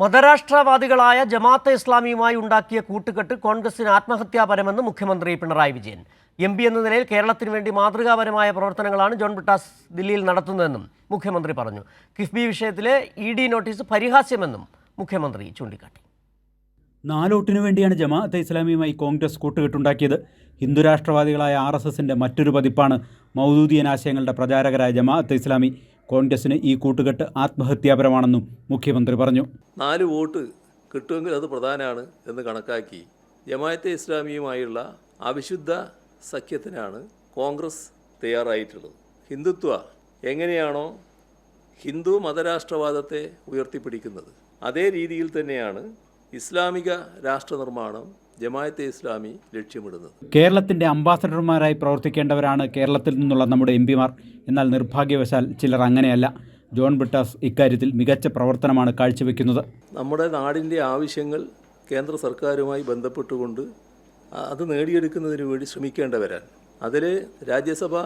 മതരാഷ്ട്രവാദികളായ ജമാഅത്തെ ഇസ്ലാമിയുമായി ഉണ്ടാക്കിയ കൂട്ടുകെട്ട് കോൺഗ്രസിന് ആത്മഹത്യാപരമെന്ന് മുഖ്യമന്ത്രി പിണറായി വിജയൻ. എം.പി എന്ന നിലയിൽ കേരളത്തിന് വേണ്ടി മാതൃകാപരമായ പ്രവർത്തനങ്ങളാണ് ജോൺ ബ്രിട്ടാസ് ദില്ലിയിൽ നടത്തുന്നതെന്നും മുഖ്യമന്ത്രി പറഞ്ഞു. കിഫ്ബി വിഷയത്തിലെ ഇ.ഡി. നോട്ടീസ് പരിഹാസ്യമെന്നും മുഖ്യമന്ത്രി ചൂണ്ടിക്കാട്ടി. നാലോട്ടിനു വേണ്ടിയാണ് ജമാഅത്തെ ഇസ്ലാമിയുമായി കോൺഗ്രസ് കൂട്ടുകെട്ടുണ്ടാക്കിയത്. ഹിന്ദുരാഷ്ട്രവാദികളായ RSSന്റെ മറ്റൊരു പതിപ്പാണ് മൗദൂദിയൻ ആശയങ്ങളുടെ പ്രചാരകരായ ജമാഅത്തെ ഇസ്ലാമി. കോൺഗ്രസിന് ഈ കൂട്ടുകെട്ട് ആത്മഹത്യാപരമാണെന്നും മുഖ്യമന്ത്രി പറഞ്ഞു. 4 വോട്ട് കിട്ടുമെങ്കിൽ അത് പ്രധാനമാണ് എന്ന് കണക്കാക്കി ജമാഅത്തെ ഇസ്ലാമിയുമായുള്ള അവിശുദ്ധ സഖ്യത്തിനാണ് കോൺഗ്രസ് തയ്യാറായിട്ടുള്ളത്. ഹിന്ദുത്വ എങ്ങനെയാണോ ഹിന്ദു മതരാഷ്ട്രവാദത്തെ ഉയർത്തിപ്പിടിക്കുന്നത്, അതേ രീതിയിൽ തന്നെയാണ് ഇസ്ലാമിക രാഷ്ട്ര നിർമ്മാണം ജമാഅത്തെ ഇസ്ലാമി ലക്ഷ്യമിടുന്നത്. കേരളത്തിൻ്റെ അംബാസഡർമാരായി പ്രവർത്തിക്കേണ്ടവരാണ് കേരളത്തിൽ നിന്നുള്ള നമ്മുടെ എംപിമാർ. എന്നാൽ നിർഭാഗ്യവശാൽ ചിലർ അങ്ങനെയല്ല. ജോൺ ബ്രിട്ടാസ് ഇക്കാര്യത്തിൽ മികച്ച പ്രവർത്തനമാണ് കാഴ്ചവെക്കുന്നത്. നമ്മുടെ നാടിൻ്റെ ആവശ്യങ്ങൾ കേന്ദ്ര സർക്കാരുമായി ബന്ധപ്പെട്ടുകൊണ്ട് അത് നേടിയെടുക്കുന്നതിന് വേണ്ടി ശ്രമിക്കേണ്ടവരാണ്. അതിൽ രാജ്യസഭ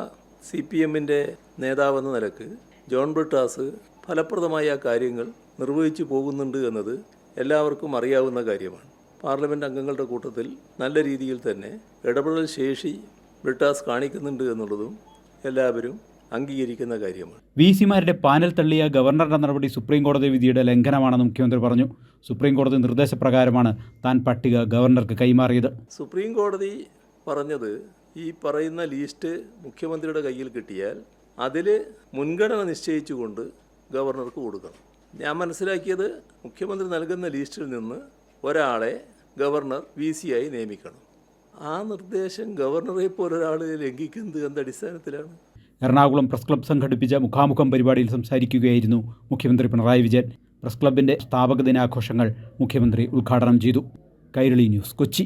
CPMൻ്റെ നേതാവെന്ന നിലക്ക് ജോൺ ബ്രിട്ടാസ് ഫലപ്രദമായ കാര്യങ്ങൾ നിർവഹിച്ചു പോകുന്നുണ്ട് എന്നത് എല്ലാവർക്കും അറിയാവുന്ന കാര്യമാണ്. പാർലമെൻറ്റ് അംഗങ്ങളുടെ കൂട്ടത്തിൽ നല്ല രീതിയിൽ തന്നെ ഇടപെടൽ ശേഷി ബ്രിട്ടാസ് കാണിക്കുന്നുണ്ട് എന്നുള്ളതും എല്ലാവരും അംഗീകരിക്കുന്ന കാര്യമാണ്. VC-മാരുടെ പാനൽ തള്ളിയ ഗവർണറുടെ നടപടി സുപ്രീംകോടതി വിധിയുടെ ലംഘനമാണെന്ന് മുഖ്യമന്ത്രി പറഞ്ഞു. സുപ്രീംകോടതി നിർദ്ദേശപ്രകാരമാണ് താൻ പട്ടിക ഗവർണർക്ക് കൈമാറിയത്. സുപ്രീംകോടതി പറഞ്ഞത് ഈ പറയുന്ന ലിസ്റ്റ് മുഖ്യമന്ത്രിയുടെ കയ്യിൽ കിട്ടിയാൽ അതിൽ മുൻഗണന നിശ്ചയിച്ചുകൊണ്ട് ഗവർണർക്ക് കൊടുക്കണം. ഞാൻ മനസ്സിലാക്കിയത് മുഖ്യമന്ത്രി നൽകുന്ന ലിസ്റ്റിൽ നിന്ന് ഒരാളെ ഗവർണർ VC ആയി നിയമിക്കണം. ആ നിർദ്ദേശം ഗവർണറെ പോലൊരാൾ ലംഘിക്കുന്നത് എന്തടിസ്ഥാനത്തിലാണ്? എറണാകുളം പ്രസ് ക്ലബ്ബ് സംഘടിപ്പിച്ച മുഖാമുഖം പരിപാടിയിൽ സംസാരിക്കുകയായിരുന്നു മുഖ്യമന്ത്രി പിണറായി വിജയൻ. പ്രസ് ക്ലബിൻ്റെ സ്ഥാപക ദിനാഘോഷങ്ങൾ മുഖ്യമന്ത്രി ഉദ്ഘാടനം ചെയ്തു. കൈരളി ന്യൂസ്, കൊച്ചി.